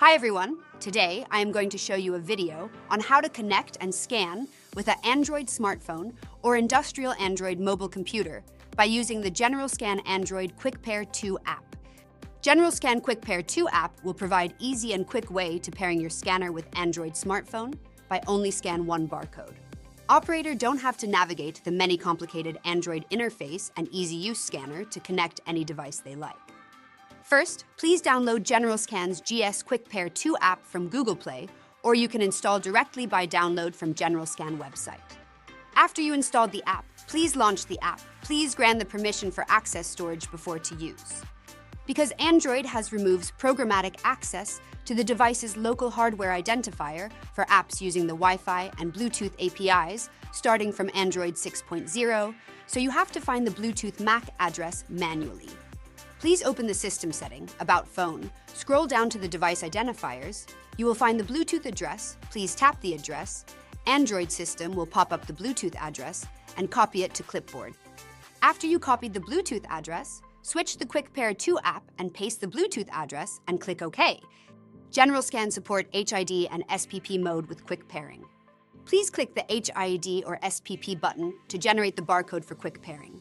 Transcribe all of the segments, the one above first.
Hi everyone! Today I am going to show you a video on how to connect and scan with an Android smartphone or industrial Android mobile computer by using the Generalscan Android Quick Pair 2 app. Generalscan Quick Pair 2 app will provide easy and quick way to pairing your scanner with Android smartphone by only scan one barcode. Operator don't have to navigate the many complicated Android interface and easy-use scanner to connect any device they like. First, please download Generalscan's GS Quick Pair 2 app from Google Play, or you can install directly by download from Generalscan website. After you installed the app, please launch the app. Please grant the permission for access storage before to use. Because Android has removed programmatic access to the device's local hardware identifier for apps using the Wi-Fi and Bluetooth APIs starting from Android 6.0, so you have to find the Bluetooth MAC address manually. Please open the System setting, About Phone, scroll down to the device identifiers. You will find the Bluetooth address. Please tap the address. Android system will pop up the Bluetooth address and copy it to clipboard. After you copied the Bluetooth address, switch the Quick Pair 2 app and paste the Bluetooth address and click OK. Generalscan support HID and SPP mode with quick pairing. Please click the HID or SPP button to generate the barcode for quick pairing.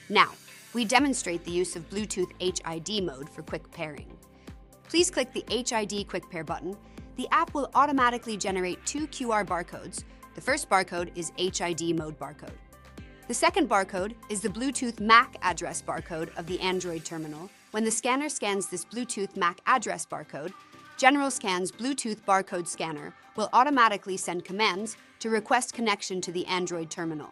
Now, we demonstrate the use of Bluetooth HID mode for quick pairing. Please click the HID Quick Pair button. The app will automatically generate two QR barcodes. The first barcode is HID mode barcode. The second barcode is the Bluetooth MAC address barcode of the Android terminal. When the scanner scans this Bluetooth MAC address barcode, Generalscan's Bluetooth barcode scanner will automatically send commands to request connection to the Android terminal.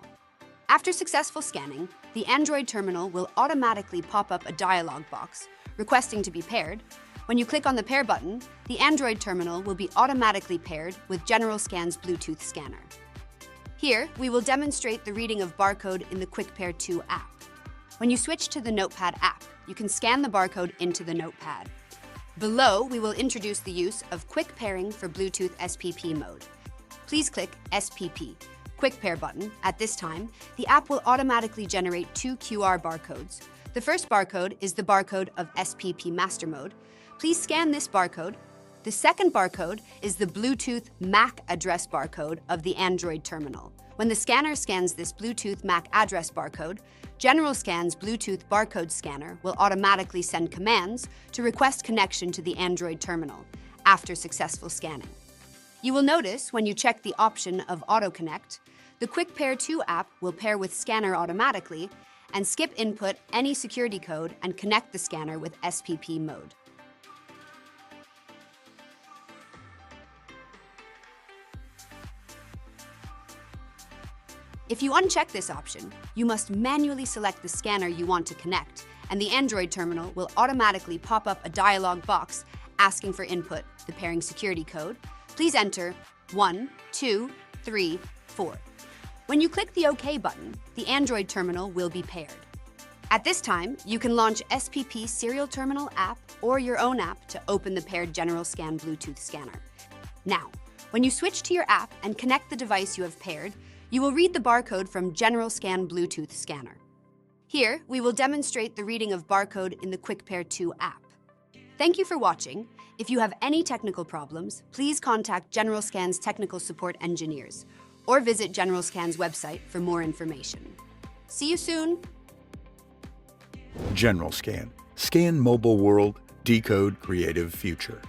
After successful scanning, the Android terminal will automatically pop up a dialog box requesting to be paired. When you click on the pair button, the Android terminal will be automatically paired with Generalscan's Bluetooth scanner. Here, we will demonstrate the reading of barcode in the Quick Pair 2 app. When you switch to the Notepad app, you can scan the barcode into the Notepad. Below, we will introduce the use of quick pairing for Bluetooth SPP mode. Please click SPP. Quick Pair button. At this time, the app will automatically generate two QR barcodes. The first barcode is the barcode of SPP Master Mode. Please scan this barcode. The second barcode is the Bluetooth MAC address barcode of the Android terminal. When the scanner scans this Bluetooth MAC address barcode, Generalscan's Bluetooth barcode scanner will automatically send commands to request connection to the Android terminal after successful scanning. You will notice when you check the option of Auto Connect, the Quick Pair 2 app will pair with scanner automatically and skip input any security code and connect the scanner with SPP mode. If you uncheck this option, you must manually select the scanner you want to connect, and the Android terminal will automatically pop up a dialog box asking for input the pairing security code. Please enter 1, 2, 3, 4. When you click the OK button, the Android terminal will be paired. At this time, you can launch SPP Serial Terminal app or your own app to open the paired Generalscan Bluetooth scanner. Now, when you switch to your app and connect the device you have paired, you will read the barcode from Generalscan Bluetooth scanner. Here, we will demonstrate the reading of barcode in the Quick Pair 2 app. Thank you for watching. If you have any technical problems, please contact Generalscan's technical support engineers or visit Generalscan's website for more information. See you soon! Generalscan. Scan mobile world, decode creative future.